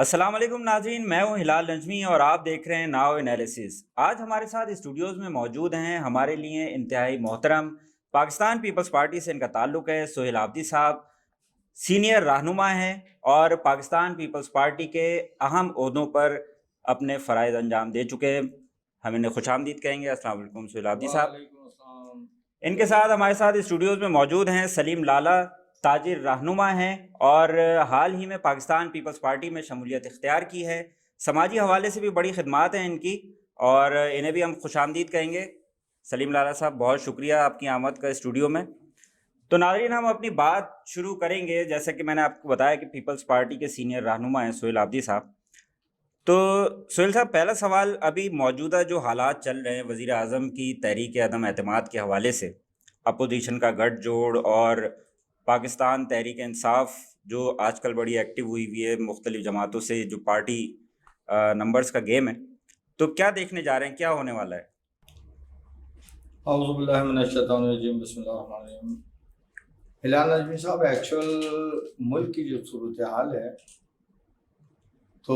السلام علیکم ناظرین، میں ہوں ہلال نجمی اور آپ دیکھ رہے ہیں ناؤ انالیسس۔ آج ہمارے ساتھ اسٹوڈیوز میں موجود ہیں ہمارے لیے انتہائی محترم، پاکستان پیپلز پارٹی سے ان کا تعلق ہے، سہیل عابدی صاحب سینئر رہنما ہیں اور پاکستان پیپلز پارٹی کے اہم عہدوں پر اپنے فرائض انجام دے چکے ہیں۔ ہم انہیں خوش آمدید کہیں گے۔ السلام علیکم سہیل عابدی صاحب۔ وعلیکم السلام۔ ان کے ساتھ ہمارے ساتھ اسٹوڈیوز میں موجود ہیں سلیم لالا، تاجر رہنما ہیں اور حال ہی میں پاکستان پیپلز پارٹی میں شمولیت اختیار کی ہے۔ سماجی حوالے سے بھی بڑی خدمات ہیں ان کی اور انہیں بھی ہم خوش آمدید کہیں گے۔ سلیم لالا صاحب، بہت شکریہ آپ کی آمد کا اسٹوڈیو میں۔ تو ناظرین، ہم اپنی بات شروع کریں گے، جیسا کہ میں نے آپ کو بتایا کہ پیپلز پارٹی کے سینئر رہنما ہیں سہیل عابدی صاحب۔ تو سہیل صاحب، پہلا سوال، ابھی موجودہ جو حالات چل رہے ہیں وزیر اعظم کی تحریک عدم اعتماد کے حوالے سے، اپوزیشن کا گٹھ جوڑ اور پاکستان تحریک انصاف جو آج کل بڑی ایکٹیو ہوئی ہے مختلف جماعتوں سے، جو پارٹی نمبرز کا گیم ہے، تو کیا دیکھنے جا رہے ہیں، کیا ہونے والا ہے؟ اعوذ باللہ من الشیطان الرجیم، بسم اللہ الرحمن الرحیم۔ ہلال نجمی صاحب، ایکچوئل ملک کی جو صورتحال ہے تو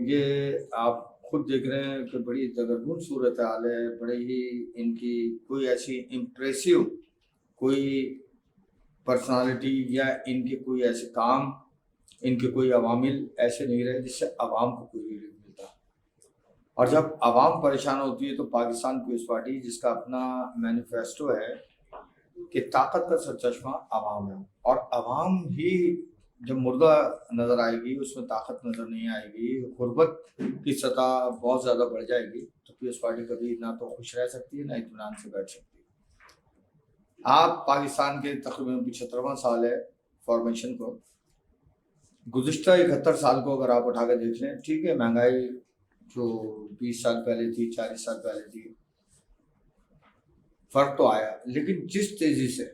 یہ آپ خود دیکھ رہے ہیں کہ بڑی دگرگون صورتحال ہے۔ بڑے ہی ان کی کوئی ایسی امپریسو کوئی پرسنالٹی یا ان کے کوئی ایسے کام، ان کے کوئی عوامل ایسے نہیں رہے جس سے عوام کو کوئی ریلیف ملتا۔ اور جب عوام پریشان ہوتی ہے تو پاکستان پیپلز پارٹی، جس کا اپنا مینیفیسٹو ہے کہ طاقت کا سرچشمہ عوام ہے، اور عوام ہی جب مردہ نظر آئے گی، اس میں طاقت نظر نہیں آئے گی، غربت کی سطح بہت زیادہ بڑھ جائے گی، تو پیپلز پارٹی کبھی نہ تو خوش رہ سکتی ہے نہ اطمینان سے بیٹھ سکتی ہے۔ آپ پاکستان کے تقریباً 75واں سال ہے فارمیشن کو، گزشتہ 71 سال کو اگر آپ اٹھا کے دیکھ لیں، ٹھیک ہے مہنگائی جو 20 سال پہلے تھی، 40 سال پہلے تھی، فرق تو آیا، لیکن جس تیزی سے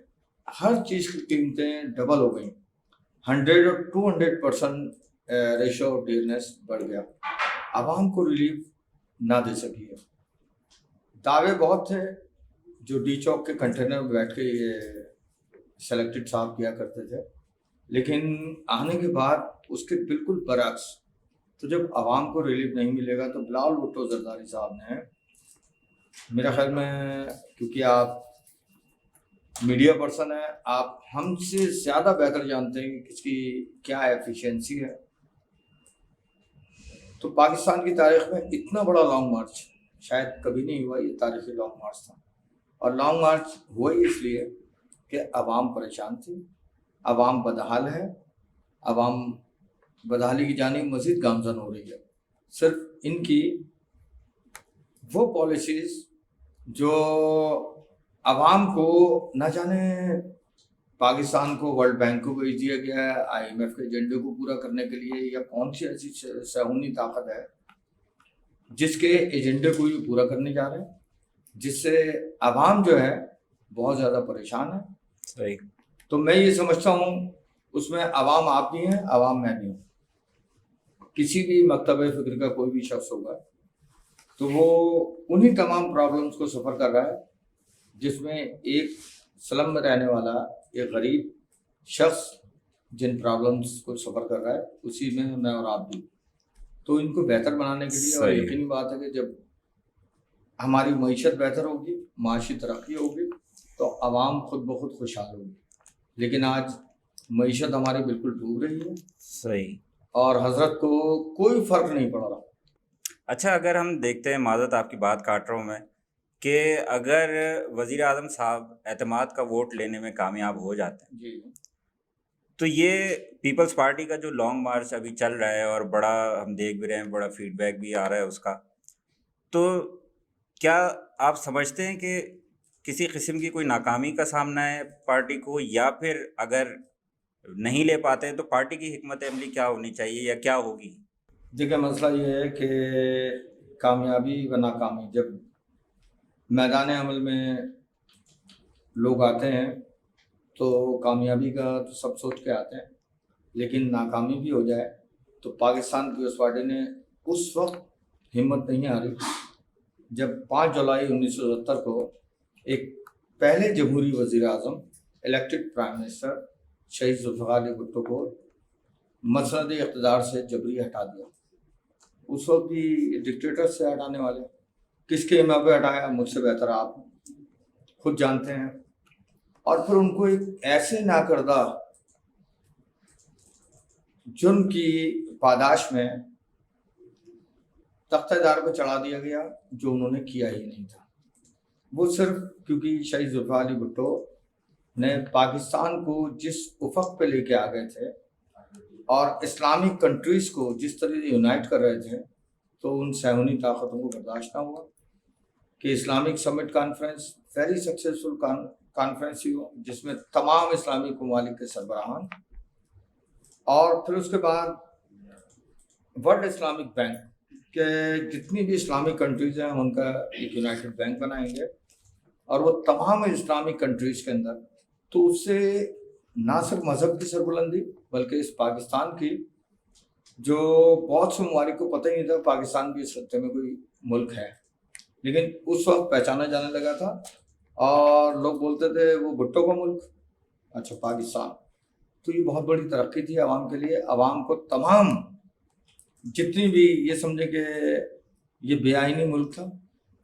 ہر چیز کی قیمتیں ڈبل ہو گئیں، 100 اور 200% ریشو آف ڈیئرنیس بڑھ گیا، عوام کو ریلیف نہ دے سکی ہے۔ دعوے بہت تھے جو ڈی چوک کے کنٹینر میں بیٹھ کے یہ سلیکٹڈ صاحب کیا کرتے تھے، لیکن آنے کے بعد اس کے بالکل برعکس، تو جب عوام کو ریلیف نہیں ملے گا تو بلاول بھٹو زرداری صاحب نے، میرا خیال میں، کیونکہ آپ میڈیا پرسن ہیں، آپ ہم سے زیادہ بہتر جانتے ہیں کہ کس کی کیا ایفیشینسی ہے، تو پاکستان کی تاریخ میں اتنا بڑا لانگ مارچ شاید کبھی نہیں ہوا۔ یہ تاریخی لانگ مارچ تھا، اور لانگ مارچ ہوا ہی اس لیے کہ عوام پریشان تھی، عوام بدحال ہے، عوام بدحالی کی جانب مزید گامزن ہو رہی ہے۔ صرف ان کی وہ پالیسیز جو عوام کو نہ جانے پاکستان کو ورلڈ بینک کو بھیج دیا گیا ہے IMF کے ایجنڈے کو پورا کرنے کے لیے، یا کون سی ایسی صہیونی طاقت ہے جس کے ایجنڈے کو یہ پورا کرنے جا رہے ہیں، جس سے عوام جو ہے بہت زیادہ پریشان ہے۔ صحیح۔ تو میں یہ سمجھتا ہوں اس میں عوام آپ بھی ہیں، عوام میں بھی ہوں۔ کسی بھی مکتب فکر کا کوئی بھی شخص ہوگا تو وہ انہی تمام پرابلمس کو سفر کر رہا ہے جس میں ایک سلم میں رہنے والا ایک غریب شخص جن پرابلمس کو سفر کر رہا ہے، اسی میں اور آپ بھی۔ تو ان کو بہتر بنانے کے لیے، اور یقینی بات ہے کہ جب ہماری معیشت بہتر ہوگی، معاشی ترقی ہوگی، تو عوام خود بخود خوشحال ہوگی۔ لیکن آج معیشت ہماری بالکل ڈوب رہی ہے، صحیح، اور حضرت کو کوئی فرق نہیں پڑ رہا۔ اچھا، اگر ہم دیکھتے ہیں، معذرت آپ کی بات کاٹ رہا ہوں میں، کہ اگر وزیر اعظم صاحب اعتماد کا ووٹ لینے میں کامیاب ہو جاتے ہیں جی، تو یہ پیپلز پارٹی کا جو لانگ مارچ ابھی چل رہا ہے اور بڑا ہم دیکھ بھی رہے ہیں، بڑا فیڈ بیک بھی آ رہا ہے اس کا، تو کیا آپ سمجھتے ہیں کہ کسی قسم کی کوئی ناکامی کا سامنا ہے پارٹی کو، یا پھر اگر نہیں لے پاتے ہیں تو پارٹی کی حکمت عملی کیا ہونی چاہیے یا کیا ہوگی؟ دیکھیں مسئلہ یہ ہے کہ کامیابی و ناکامی، جب میدان عمل میں لوگ آتے ہیں تو کامیابی کا تو سب سوچ کے آتے ہیں، لیکن ناکامی بھی ہو جائے تو پاکستان پیپلز پارٹی نے اس وقت ہمت نہیں ہاری جب 5 جولائی 1970 کو ایک پہلے جمہوری وزیر اعظم، الیکٹڈ پرائم منسٹر شہید ذوالفقار علی بھٹو کو مسند اقتدار سے جبری ہٹا دیا. اس وقت بھی ڈکٹیٹر سے ہٹانے والے کس کے ایما پہ ہٹایا مجھ سے بہتر آپ خود جانتے ہیں. اور پھر ان کو ایک ایسے ناکردہ جرم کی پاداش میں تختہ دار پہ چڑھا دیا گیا جو انہوں نے کیا ہی نہیں تھا. وہ صرف کیونکہ شہید ذوالفقار علی بھٹو نے پاکستان کو جس افق پہ لے کے آ گئے تھے اور اسلامک کنٹریز کو جس طرح یونائٹ کر رہے تھے تو ان صہیونی طاقتوں کو برداشت نہ ہوا کہ اسلامک سمٹ کانفرنس ویری سکسیزفل کانفرنس ہی ہو جس میں تمام اسلامی ممالک کے سربراہان اور پھر اس کے بعد ورلڈ اسلامک بینک کہ جتنی بھی اسلامک کنٹریز ہیں ہم ان کا ایک یونائٹڈ بینک بنائیں گے اور وہ تمام اسلامک کنٹریز کے اندر. تو اس سے نہ صرف مذہب کی سربلندی بلکہ اس پاکستان کی جو بہت سے ممالک کو پتہ ہی نہیں تھا پاکستان بھی اس خطے میں کوئی ملک ہے لیکن اس وقت پہچانا جانے لگا تھا اور لوگ بولتے تھے وہ بھٹو کا ملک اچھا پاکستان. تو یہ بہت بڑی ترقی تھی عوام کے لیے. عوام کو تمام جتنی بھی یہ سمجھے کہ یہ بے آئینی ملک تھا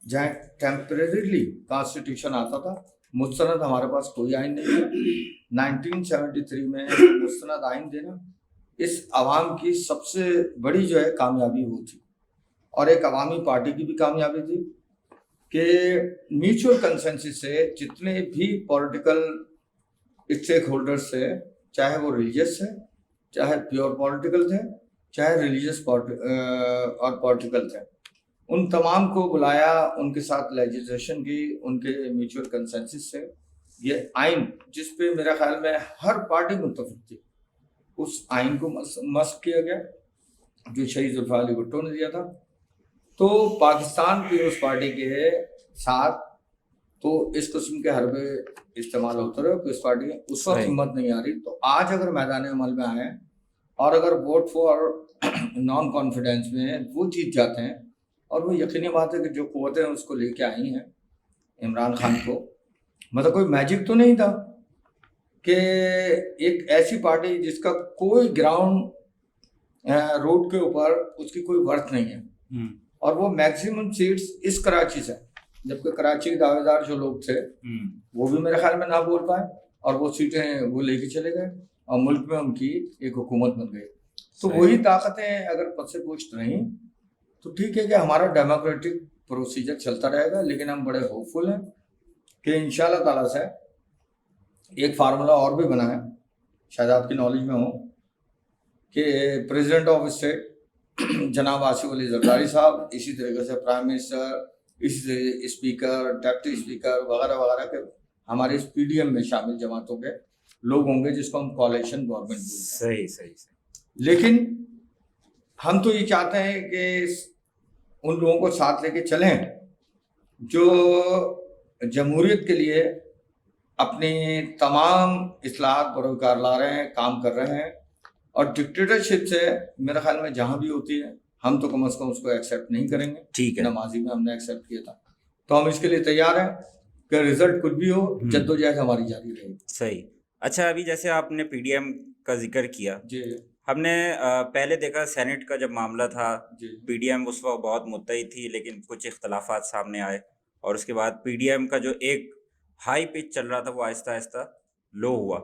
جہاں ٹیمپریریلی کانسٹیٹیوشن آتا تھا. مستند ہمارے پاس کوئی آئین نہیں تھا. 1973 میں مستند آئین دینا اس عوام کی سب سے بڑی جو ہے کامیابی وہ تھی اور ایک عوامی پارٹی کی بھی کامیابی تھی کہ میوچل کنسنسس سے جتنے بھی پولیٹیکل اسٹیک ہولڈرز تھے چاہے وہ ریلیجس تھے چاہے پیور پولیٹیکل تھے چاہے ریلیجس اور پولیٹیکل تھے ان تمام کو بلایا ان کے ساتھ لیجسلیشن کی ان کے میوچل کنسنسس سے یہ آئین جس پہ میرا خیال میں ہر پارٹی متفق تھی اس آئین کو مسخ کیا گیا جو شہید ذوالفقار علی بھٹو نے دیا تھا. تو پاکستان پیپلز پارٹی کے ساتھ تو اس قسم کے حربے استعمال ہوتے رہے پیپلز پارٹی میں اس وقت ہمت نہیں آ رہی. تو آج اگر میدان عمل میں آئے اور اگر ووٹ فار نان کانفیڈینس میں وہ جیت جاتے ہیں اور وہ یقینی بات ہے کہ جو قوتیں اس کو لے کے آئی ہیں عمران خان کو مطلب کوئی میجک تو نہیں تھا کہ ایک ایسی پارٹی جس کا کوئی گراؤنڈ روڈ کے اوپر اس کی کوئی ورتھ نہیں ہے اور وہ میکسیمم سیٹس اس کراچی سے جبکہ کراچی کے دعوے دار جو لوگ تھے وہ بھی میرے خیال میں نہ بول پائے اور وہ سیٹیں وہ لے کے چلے گئے اور ملک میں ان کی ایک حکومت بن گئی. تو وہی طاقتیں اگر پس سے پشت رہیں تو ٹھیک ہے کہ ہمارا ڈیموکریٹک پروسیجر چلتا رہے گا لیکن ہم بڑے ہوپ فل ہیں کہ انشاءاللہ تعالیٰ سے ایک فارمولا اور بھی بنا ہے شاید آپ کی نالج میں ہو کہ پریزیڈنٹ آف اسٹیٹ جناب آصف علی زرداری صاحب اسی طریقے سے پرائم منسٹر اسی طریقے اسپیکر ڈپٹی اسپیکر وغیرہ وغیرہ کے ہمارے اس پی ڈی ایم میں شامل جماعتوں کے لوگ ہوں گے جس کو ہم کولیشن گورنمنٹ بولتے ہیں. صحیح. لیکن ہم تو یہ چاہتے ہیں کہ ان لوگوں کو ساتھ لے کے چلیں جو جمہوریت کے لیے اپنی تمام اصلاحات بروکار لا رہے ہیں کام کر رہے ہیں اور ڈکٹیٹرشپ سے میرے خیال میں جہاں بھی ہوتی ہے ہم تو کم از کم اس کو ایکسیپٹ نہیں کریں گے. ٹھیک ہے ماضی میں ہم نے ایکسیپٹ کیا تھا تو ہم اس کے لیے تیار ہیں کہ رزلٹ کچھ بھی ہو جدوجہد ہماری جاری رہے گی. صحیح. اچھا ابھی جیسے آپ نے پی ڈی ایم کا ذکر کیا جی ہم نے پہلے دیکھا سینٹ کا جب معاملہ تھا جی پی ڈی ایم اس وقت بہت متحد تھی لیکن کچھ اختلافات سامنے آئے اور اس کے بعد پی ڈی ایم کا جو ایک ہائی پچ چل رہا تھا وہ آہستہ آہستہ لو ہوا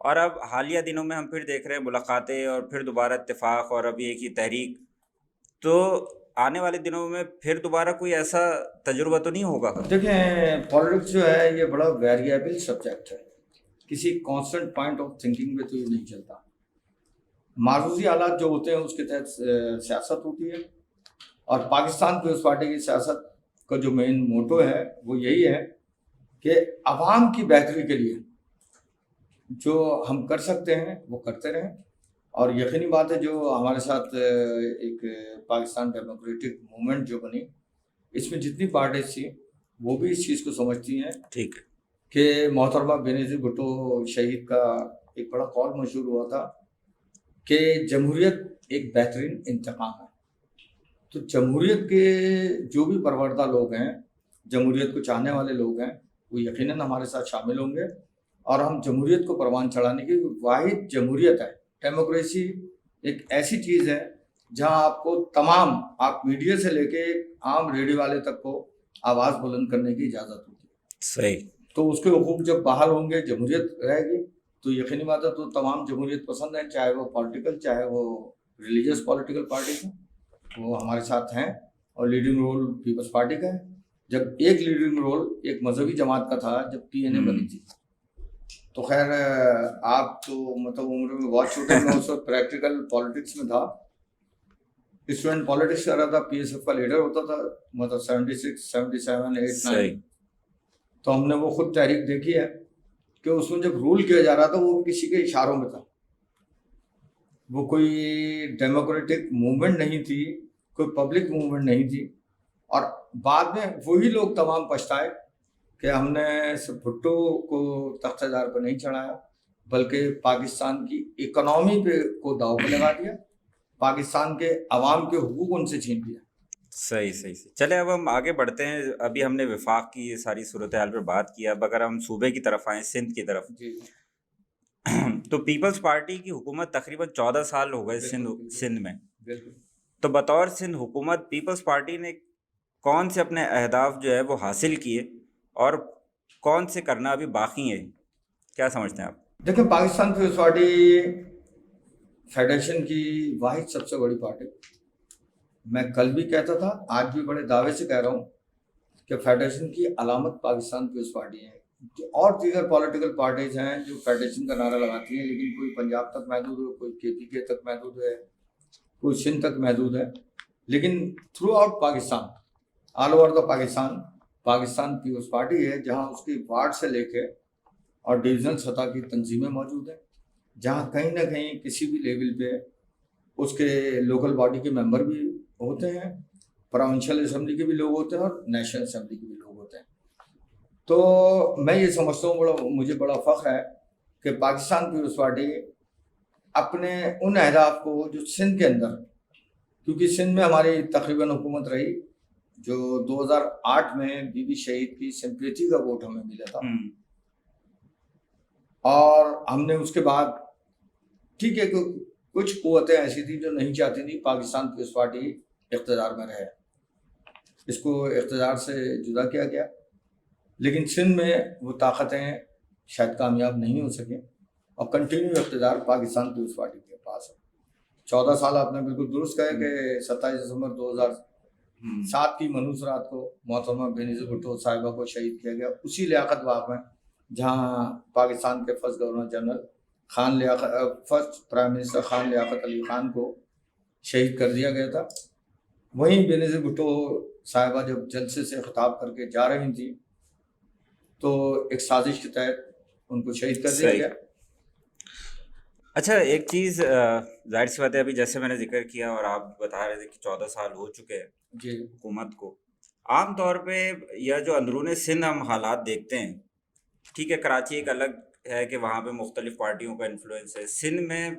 اور اب حالیہ دنوں میں ہم پھر دیکھ رہے ہیں ملاقاتیں اور پھر دوبارہ اتفاق اور ابھی ایک ہی تحریک. تو آنے والے دنوں میں پھر دوبارہ کوئی ایسا تجربہ تو نہیں ہوگا؟ دیکھیں پالیٹکس جو ہے یہ بڑا ویریبل سبجیکٹ ہے کسی کانسٹنٹ پوائنٹ آف تھنکنگ میں تو یہ نہیں چلتا. معروضی حالات جو ہوتے ہیں اس کے تحت سیاست ہوتی ہے اور پاکستان پیپلز پارٹی کی سیاست کا جو مین موٹو ہے وہ یہی ہے کہ عوام کی بہتری کے لیے جو ہم کر سکتے ہیں وہ کرتے رہیں. اور یقینی بات ہے جو ہمارے ساتھ ایک پاکستان ڈیموکریٹک موومنٹ جو بنی اس میں جتنی پارٹیز تھیں وہ بھی اس چیز کو سمجھتی ہیں ٹھیک ہے کہ محترمہ بینظیر بھٹو شہید کا ایک بڑا قول مشہور ہوا تھا کہ جمہوریت ایک بہترین انتقام ہے. تو جمہوریت کے جو بھی پروردہ لوگ ہیں جمہوریت کو چاہنے والے لوگ ہیں وہ یقیناً ہمارے ساتھ شامل ہوں گے اور ہم جمہوریت کو پروان چڑھانے کی واحد جمہوریت ہے. ڈیموکریسی ایک ایسی چیز ہے جہاں آپ کو تمام آپ میڈیا سے لے کے عام ریڈیو والے تک کو آواز بلند کرنے کی اجازت ہوتی ہے. صحیح. تو اس کے حقوق جب بحال ہوں گے, جمہوریت رہے گی, تو یقینی بات ہے تو تمام جمہوریت پسند ہیں, چاہے وہ پولیٹیکل چاہے وہ ریلیجیس پولیٹیکل پارٹیز ہیں, وہ ہمارے ساتھ ہیں. اور لیڈنگ رول پیپلز پارٹی کا ہے. جب ایک لیڈنگ رول ایک مذہبی جماعت کا تھا جب PNA بنی تھی, تو خیر آپ تو مطلب عمر میں بہت چھوٹے, میں اس وقت پریکٹیکل پالیٹکس میں تھا, اسٹوڈنٹ پالیٹکس کر رہا تھا, PSF کا لیڈر ہوتا تھا, مطلب 76 77 8 9. تو ہم نے وہ خود تحریک دیکھی ہے کہ اس میں جب رول کیا جا رہا تھا وہ کسی کے اشاروں میں تھا, وہ کوئی ڈیموکریٹک موومنٹ نہیں تھی, کوئی پبلک موومنٹ نہیں تھی. اور بعد میں وہی لوگ تمام پچھتائے کہ ہم نے صرف بھٹو کو تخت دار پہ نہیں چڑھایا بلکہ پاکستان کی اکنامی پہ کو داؤ پہ لگا دیا, پاکستان کے عوام کے حقوق ان سے چھین لیا. صحیح صحیح صحیح. چلے اب ہم آگے بڑھتے ہیں. ابھی ہم نے وفاق کی یہ ساری صورتحال پہ بات کیا. اب اگر ہم صوبے کی طرف آئیں, سندھ کی طرف, تو پیپلز پارٹی کی حکومت تقریباً 14 سال ہو گئے سندھ میں. تو بطور سندھ حکومت پیپلز پارٹی نے کون سے اپنے اہداف جو ہے وہ حاصل کیے اور کون سے کرنا ابھی باقی ہے, کیا سمجھتے ہیں آپ؟ دیکھیں, پاکستان پیپلز پارٹی فیڈریشن کی واحد سب سے بڑی پارٹی. میں کل بھی کہتا تھا, آج بھی بڑے دعوے سے کہہ رہا ہوں کہ فیڈریشن کی علامت پاکستان پیپلز پارٹی ہے. اور دیگر پولیٹیکل پارٹیز ہیں جو فیڈریشن کا نعرہ لگاتی ہیں, لیکن کوئی پنجاب تک محدود ہے, کوئی KPK تک محدود ہے, کوئی سندھ تک محدود ہے, لیکن throughout Pakistan, all over the Pakistan Peoples Party ہے, جہاں اس کی وارڈ سے لے کے اور ڈویژنل سطح کی تنظیمیں موجود ہیں, جہاں کہیں نہ کہیں کسی بھی لیول پہ اس کے لوکل باڈی کے ممبر بھی ہوتے ہیں, پروونشل اسمبلی کے بھی لوگ ہوتے ہیں اور نیشنل اسمبلی کے بھی لوگ ہوتے ہیں. تو میں یہ سمجھتا ہوں, مجھے بڑا فخر ہے کہ پاکستان پیپلز پارٹی اپنے ان اہداف کو جو سندھ کے اندر, کیونکہ سندھ میں ہماری تقریباً حکومت رہی, جو 2008 میں بی بی شہید کی سمپیتھی کا ووٹ ہمیں ملا تھا, اور ہم نے اس کے بعد ٹھیک ہے کچھ قوتیں ایسی تھیں جو نہیں چاہتی تھیں پاکستان پیپلز پارٹی اقتدار میں رہے, اس کو اقتدار سے جدا کیا گیا, لیکن سندھ میں وہ طاقتیں شاید کامیاب نہیں ہو سکیں اور کنٹینیو اقتدار پاکستان پیپلز پارٹی کے پاس ہے. 14 سال آپ نے بالکل درست کہا کہ 27 دسمبر 2007 کی منحوس رات کو محترمہ بینظیر بھٹو صاحبہ کو شہید کیا گیا, اسی لیاقت باغ میں جہاں پاکستان کے first governor general first prime minister Khan Liaquat Ali Khan کو شہید کر دیا گیا تھا. وہیں بینظیر بھٹو صاحبہ جب جلسے سے خطاب کر کے جا رہی تھیں تو ایک سازش کے تحت ان کو شہید کر دیا گیا. اچھا, ایک چیز ظاہر سی بات ہے, ابھی جیسے میں نے ذکر کیا اور آپ بتا رہے تھے کہ 14 سال ہو چکے ہیں حکومت کو. عام طور پہ یا جو اندرون سندھ ہم حالات دیکھتے ہیں, ٹھیک ہے کراچی ایک الگ ہے کہ وہاں پہ مختلف پارٹیوں کا انفلوئنس ہے, سندھ میں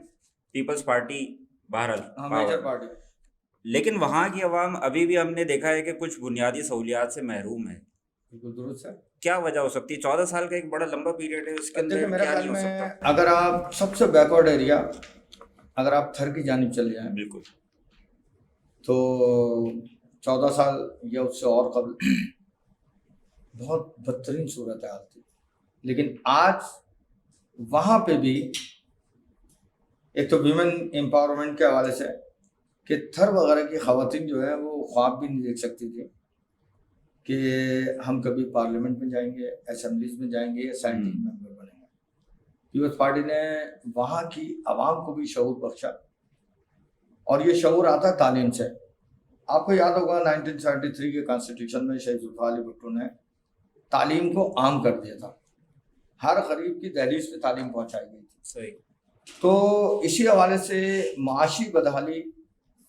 پیپلز پارٹی بہرحال, لیکن وہاں کی عوام ابھی بھی ہم نے دیکھا ہے کہ کچھ بنیادی سہولیات سے محروم ہے. بالکل درست ہے. کیا وجہ ہو سکتی ہے؟ 14 سال کا ایک بڑا لمبا پیریڈ ہے, اس کے اندر کیا نہیں ہو سکتا؟ اگر آپ سب سے بیکورڈ ایریا اگر آپ تھر کی جانب چلے جائیں, بالکل, تو 14 سال یا اس سے اور قبل بہت بدترین صورتحال تھی, لیکن آج وہاں پہ بھی ایک تو ویمن امپاورمنٹ کے حوالے سے کہ تھر وغیرہ کی خواتین جو ہے وہ خواب بھی نہیں دیکھ سکتی تھی کہ ہم کبھی پارلیمنٹ میں جائیں گے, اسمبلیز میں جائیں گے یا سینٹرل ممبر بنیں گے. پیپلز پارٹی نے وہاں کی عوام کو بھی شعور بخشا, اور یہ شعور آتا ہے تعلیم سے. آپ کو یاد ہوگا 1973 کے کانسٹیٹیوشن میں شہید ذوالفقار علی بھٹو نے تعلیم کو عام کر دیا تھا, ہر غریب کی دہلیز پہ تعلیم پہنچائی گئی تھی. صحیح. تو اسی حوالے سے معاشی بدحالی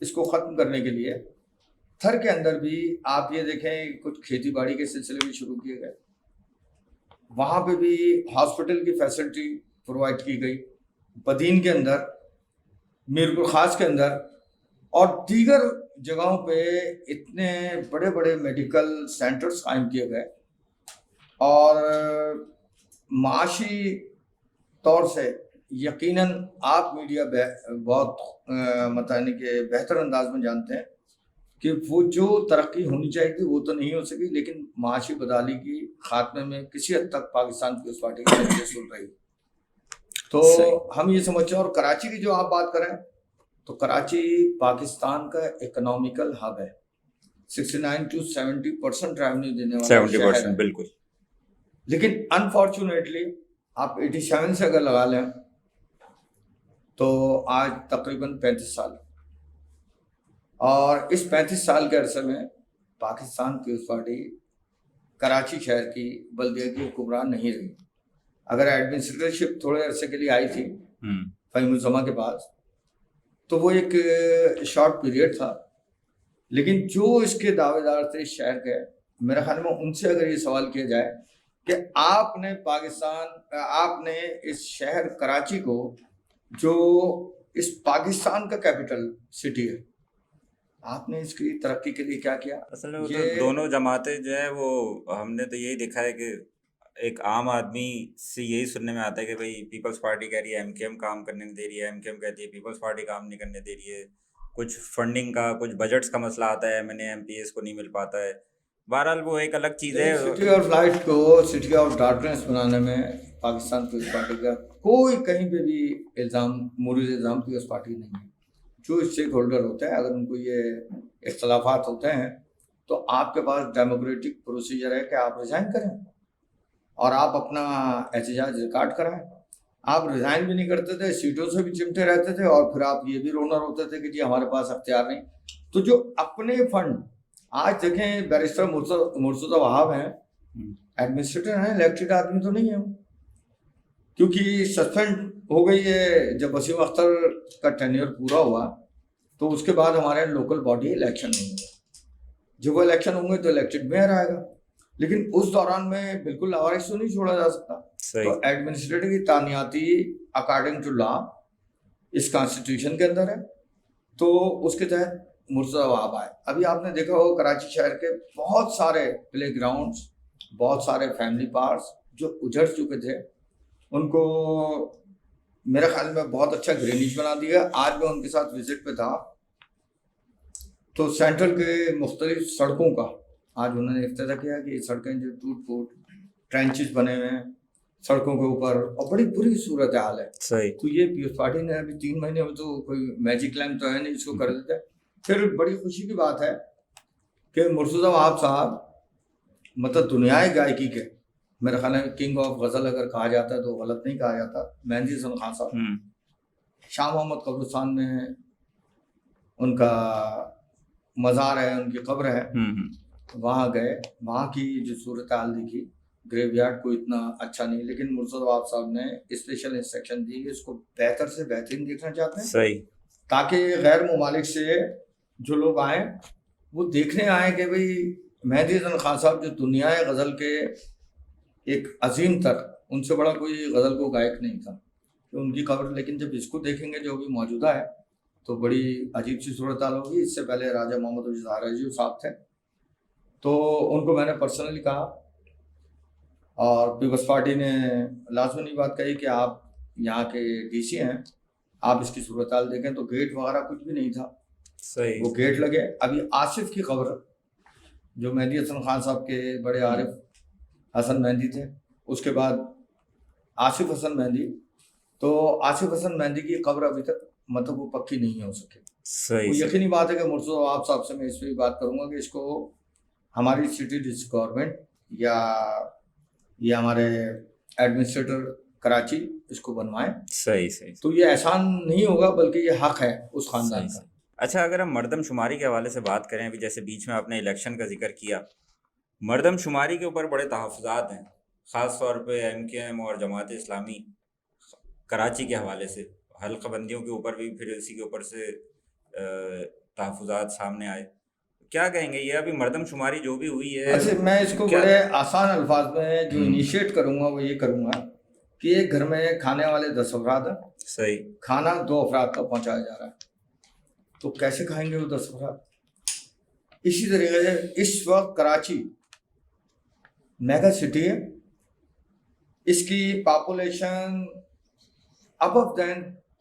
اس کو ختم کرنے کے لیے تھر کے اندر بھی آپ یہ دیکھیں کچھ کھیتی باڑی کے سلسلے بھی شروع کیے گئے, وہاں پہ بھی ہاسپٹل کی فیسلٹی پرووائڈ کی گئی, بدین کے اندر, میرپور خاص کے اندر اور دیگر جگہوں پہ اتنے بڑے بڑے میڈیکل سینٹرز قائم کیے گئے, اور معاشی طور سے یقیناً آپ میڈیا بہت مطلب کہ بہتر انداز میں جانتے ہیں کہ وہ جو ترقی ہونی چاہیے تھی وہ تو نہیں ہو سکی، لیکن معاشی بدحالی کی خاتمے میں کسی حد تک پاکستان پیپلز پارٹی کی نتیجے سن رہی۔ تو ہم یہ سمجھتے ہیں، اور کراچی کی جو آپ بات کریں تو کراچی پاکستان کا اکنامیکل ہب ہے، 69 to 70% ریونیو دینے والا شہر ہے، بالکل۔ لیکن انفارچونیٹلی آپ 87 سے اگر لگا لیں تو آج تقریباً 35 سال، اور اس 35 سال کے عرصے میں پاکستان پیپلز پارٹی کراچی شہر کی بلدیہ کی حکمران نہیں رہی۔ اگر ایڈمنسٹریٹرشپ تھوڑے عرصے کے لیے آئی تھی فہیم الزماں کے پاس تو وہ ایک شارٹ پیریڈ تھا، لیکن جو اس کے دعوے دار تھے اس شہر کے، میرے خیال میں ان سے اگر یہ سوال کیا جائے کہ آپ نے اس شہر کراچی کو، جو اس پاکستان کا کیپٹل سٹی ہے، آپ نے اس کی ترقی کے لیے کیا کیا؟ اصل میں تو دونوں جماعتیں جو ہے وہ ہم نے تو یہی دیکھا ہے کہ ایک عام آدمی سے یہی سننے میں آتا ہے کہ بھائی پیپلز پارٹی کہہ رہی ہے MKM کام کرنے نہیں دے رہی ہے، MKM کہتی ہے پیپلز پارٹی کام نہیں کرنے دے رہی ہے، کچھ فنڈنگ کا کچھ بجٹس کا مسئلہ آتا ہے، MPs کو نہیں مل پاتا ہے۔ بہرحال وہ ایک الگ چیز ہے۔ سٹی آف لائٹ کو سٹی آف ڈارکنیس بنانے میں پاکستان پیپلز پارٹی کا کوئی کہیں پہ بھی مورد الزام پیپلز پارٹی نہیں ہے۔ جو اسٹیک ہولڈر ہوتے ہیں، اگر ان کو یہ اختلافات ہوتے ہیں تو آپ کے پاس ڈیموکریٹک پروسیجر ہے کہ آپ ریزائن کریں اور آپ اپنا احتجاج ریکارڈ کرائیں۔ آپ ریزائن بھی نہیں کرتے تھے، سیٹوں سے بھی چمٹے رہتے تھے، اور پھر آپ یہ بھی رونر ہوتے تھے کہ جی ہمارے پاس اختیار نہیں۔ تو جو اپنے فنڈ، آج دیکھیں بیرسٹر مرتضی وہاب ہیں، ایڈمنسٹریٹر ہیں، الیکٹڈ آدمی تو نہیں ہے، کیونکہ سسپینڈ ہو گئی ہے۔ جب وسیم اختر کا ٹینیور پورا ہوا تو اس کے بعد ہمارے لوکل باڈی الیکشن نہیں ہوئے، جب وہ الیکشن ہوں گے تو الیکٹڈ میئر آئے گا، لیکن اس دوران میں بالکل لاوارث تو نہیں چھوڑا جا سکتا۔ تو ایڈمنسٹریٹر کی تعیناتی اکارڈنگ ٹو لا اس کانسٹیٹیوشن کے اندر ہے، تو اس کے تحت مرتضی وہاب آئے۔ ابھی آپ نے دیکھا ہو کراچی شہر کے بہت سارے پلے گراؤنڈز، بہت سارے فیملی پارکس جو اجڑ چکے تھے، ان کو میرے خیال میں بہت اچھا گرینیج بنا دیا۔ آج میں ان کے ساتھ وزٹ پہ تھا تو سینٹرل کے مختلف سڑکوں کا آج انہوں نے افتتاح کیا کہ یہ سڑکیں جو ٹوٹ پھوٹ ٹرینچز بنے ہوئے ہیں سڑکوں کے اوپر، اور بڑی بری صورت حال ہے۔ تو یہ پیپلز پارٹی نے ابھی 3 مہینے میں تو کوئی میجک لائم تو ہے نہیں، اس کو کر دیتا ہے۔ پھر بڑی خوشی کی بات ہے کہ مرتضی وہاب صاحب مطلب دنیائے گائیکی کے، میرے خیال ہے کنگ آف غزل اگر کہا جاتا ہے تو غلط نہیں کہا جاتا، مہندی حسن خان صاحب شاہ محمد قبرستان میں ان کا مزار ہے، ان کی قبر ہے، وہاں گئے، وہاں کی جو صورتحال دیکھی، گریو یارڈ کو اتنا اچھا نہیں، لیکن مرتضی وہاب صاحب نے اسپیشل انسٹرکشن دی کہ اس کو بہتر سے بہترین دیکھنا چاہتے ہیں، صحیح، تاکہ غیر ممالک سے جو لوگ آئیں وہ دیکھنے آئیں کہ بھئی مہندی حسن خان صاحب جو دنیا غزل کے ایک عظیم تر، ان سے بڑا کوئی غزل کو گائک نہیں تھا، کہ ان کی قبر، لیکن جب اس کو دیکھیں گے جو بھی موجودہ ہے تو بڑی عجیب سی صورتحال ہوگی۔ اس سے پہلے راجہ محمد عزیز صاحب تھے، تو ان کو میں نے پرسنلی کہا، اور پیپلز پارٹی نے لازمی بات کہی کہ آپ یہاں کے DC ہیں، آپ اس کی صورتحال دیکھیں، تو گیٹ وغیرہ کچھ بھی نہیں تھا، وہ گیٹ لگے۔ ابھی آصف کی خبر، جو مہندی حسن خان صاحب کے بڑے عارف حسن مہندی تھے، اس کے بعد آصف حسن مہندی، تو آصف حسن مہندی کی قبر ابھی تک مطلب وہ پکی نہیں ہو سکے۔ وہ یقینی بات ہے کہ مرتضی وہاب صاحب سے میں اس پہ بھی بات کروں گا کہ اس کو ہماری سٹی ڈسٹرکٹ گورنمنٹ یا یہ ہمارے ایڈمنسٹریٹر کراچی اس کو بنوائیں۔ صحیح تو یہ احسان نہیں ہوگا بلکہ یہ حق ہے اس خاندان کا۔ اچھا، اگر ہم مردم شماری کے حوالے سے بات کریں، ابھی جیسے بیچ میں آپ نے الیکشن کا ذکر کیا، مردم شماری کے اوپر بڑے تحفظات ہیں، خاص طور پہ MKM اور جماعت اسلامی کراچی کے حوالے سے، حلقہ بندیوں کے اوپر بھی پھر اسی کے اوپر سے تحفظات سامنے آئے، کیا کہیں گے؟ یہ ابھی مردم شماری جو بھی ہوئی ہے، اچھا میں اس کو بڑے آسان الفاظ میں جو انیشیٹ کروں گا وہ یہ کروں گا کہ ایک گھر میں کھانے والے 10 افراد ہیں، صحیح، کھانا 2 افراد تک پہنچایا جا رہا ہے، تو کیسے کھائیں گے وہ 10 افراد؟ اسی طریقے سے اس وقت کراچی میگا سٹی ہے، اس کی پاپولیشن above than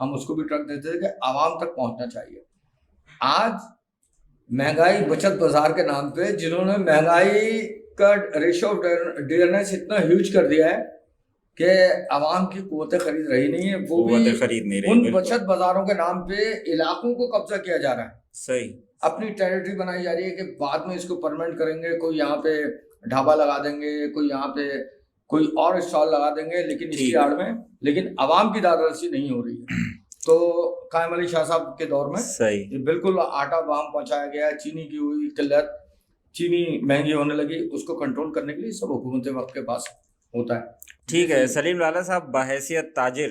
ہم اس کو بھی ٹرک دیتے تھے کہ عوام تک پہنچنا چاہیے. آج مہنگائی بچت بازار کے نام پہ جنہوں نے مہنگائی کا ریشو آف ڈیئرنیس اتنا ہیوج کر دیا ہے کہ عوام کی قوت خرید رہی نہیں ہے, وہ بھی خرید نہیں رہی. ان بچت بازاروں کے نام پہ علاقوں کو قبضہ کیا جا رہا ہے. صحیح, اپنی ٹیریٹری بنائی جا رہی ہے کہ بعد میں اس کو پرماننٹ کریں گے, کوئی یہاں پہ ڈھابا لگا دیں گے, کوئی یہاں پہ کوئی اور اسٹال لگا دیں گے, لیکن اس کی آڑ میں لیکن عوام کی داررسی نہیں ہو رہی ہے. تو قائم علی شاہ صاحب کے دور میں صحیح بالکل آٹا بام پہنچایا گیا, چینی کی ہوئی قلت, چینی مہنگی ہونے لگی, اس کو کنٹرول کرنے کے لیے سب حکومت وقت کے پاس ہوتا ہے. ٹھیک ہے. سلیم لالا صاحب, بحیثیت تاجر,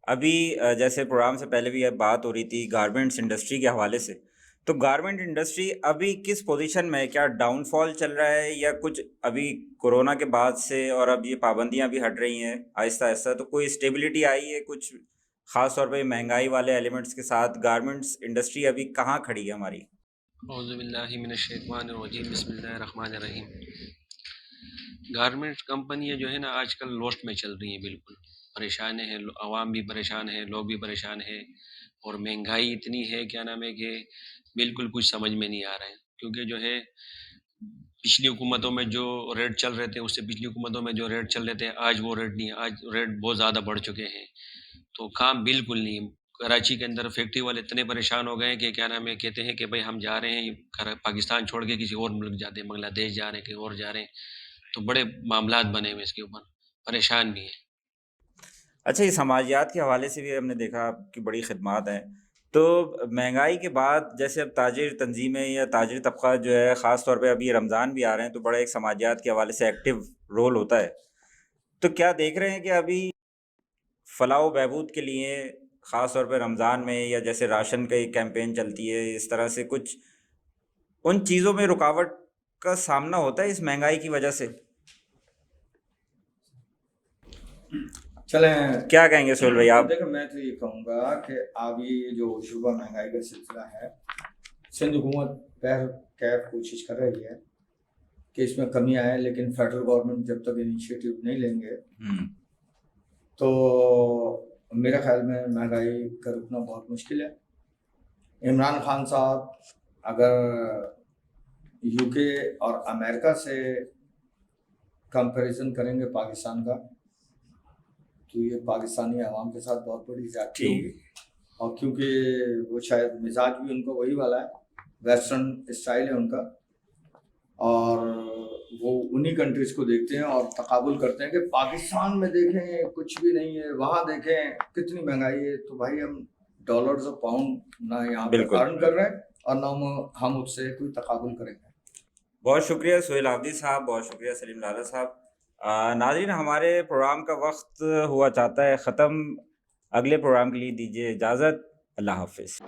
ابھی جیسے پروگرام سے پہلے بھی یہ بات ہو رہی تھی گارمنٹس انڈسٹری کے حوالے سے, تو گارمنٹ انڈسٹری ابھی کس پوزیشن میں ہے؟ کیا ڈاؤن فال چل رہا ہے یا کچھ ابھی کورونا کے بعد سے اور اب یہ پابندیاں بھی ہٹ رہی ہیں آہستہ آہستہ, تو کوئی اسٹیبلٹی آئی ہے کچھ خاص طور پہ مہنگائی والے ایلیمنٹس کے ساتھ؟ گارمنٹس انڈسٹری ابھی کہاں کھڑی ہے ہماری؟ اعوذ باللہ من الشیطان الرجیم, بسم اللہ الرحمن الرحیم. گارمنٹ کمپنیاں جو ہے نا آج کل لوسٹ میں چل رہی ہیں, بالکل پریشان ہیں, عوام بھی پریشان ہے, لوگ بھی پریشان ہیں, اور مہنگائی اتنی ہے کیا نام ہے کہ بالکل کچھ سمجھ میں نہیں آ رہا ہے. کیونکہ جو ہے پچھلی حکومتوں میں جو ریٹ چل رہے تھے اس سے پچھلی حکومتوں میں جو ریٹ چل رہے تھے آج وہ ریٹ نہیں ہے, آج ریٹ بہت زیادہ بڑھ چکے ہیں, تو کام بالکل نہیں. کراچی کے اندر فیکٹری والے اتنے پریشان ہو گئے ہیں کہ کیا نام ہے, کہتے ہیں کہ بھائی ہم جا رہے ہیں پاکستان چھوڑ کے کسی اور ملک جاتے ہیں, بنگلہ دیش جا رہے ہیں, کہیں اور جا رہے ہیں, تو بڑے معاملات بنے ہوئے اس کے اوپر, پریشان بھی ہیں. اچھا, یہ سماجیات کے حوالے سے بھی ہم نے دیکھا آپ کی بڑی خدمات ہیں, تو مہنگائی کے بعد جیسے اب تاجر تنظیمیں یا تاجر طبقہ جو ہے, خاص طور پہ ابھی رمضان بھی آ رہے ہیں, تو بڑا ایک سماجیات کے حوالے سے ایکٹیو رول ہوتا ہے, تو کیا دیکھ رہے ہیں کہ ابھی فلاح و بہبود کے لیے خاص طور پہ رمضان میں یا جیسے راشن کا ایک کیمپین چلتی ہے, اس طرح سے کچھ ان چیزوں میں رکاوٹ کا سامنا ہوتا ہے اس مہنگائی کی وجہ سے؟ چلیں کیا کہیں گے سہیل بھائی آپ؟ دیکھیں, میں تو یہ کہوں گا کہ اب یہ جو شعبہ مہنگائی کا سلسلہ ہے, سندھ حکومت پہل کیف کوشش کر رہی ہے کہ اس میں کمی آئے, لیکن فیڈرل گورنمنٹ جب تک انیشیٹو نہیں لیں گے تو میرے خیال میں مہنگائی کا رکنا بہت مشکل ہے. عمران خان صاحب اگر یو کے اور امریکہ سے کمپیریزن کریں گے پاکستان کا, تو یہ پاکستانی عوام کے ساتھ بہت بڑی زیادتی ہوگی, اور کیونکہ وہ شاید مزاج بھی ان کو وہی والا ہے, ویسٹرن اسٹائل ہے ان کا, اور وہ انہی کنٹریز کو دیکھتے ہیں اور تقابل کرتے ہیں کہ پاکستان میں دیکھیں کچھ بھی نہیں ہے, وہاں دیکھیں کتنی مہنگائی ہے, تو بھائی ہم ڈالرز اور پاؤنڈ نہ یہاں پہ ارن کر رہے ہیں اور نہ ہم اس سے کوئی تقابل کریں گے. بہت شکریہ سہیل عابدی صاحب, بہت شکریہ سلیم لالا صاحب. ناظرین, ہمارے پروگرام کا وقت ہوا چاہتا ہے ختم, اگلے پروگرام کے لیے دیجیے اجازت, اللہ حافظ.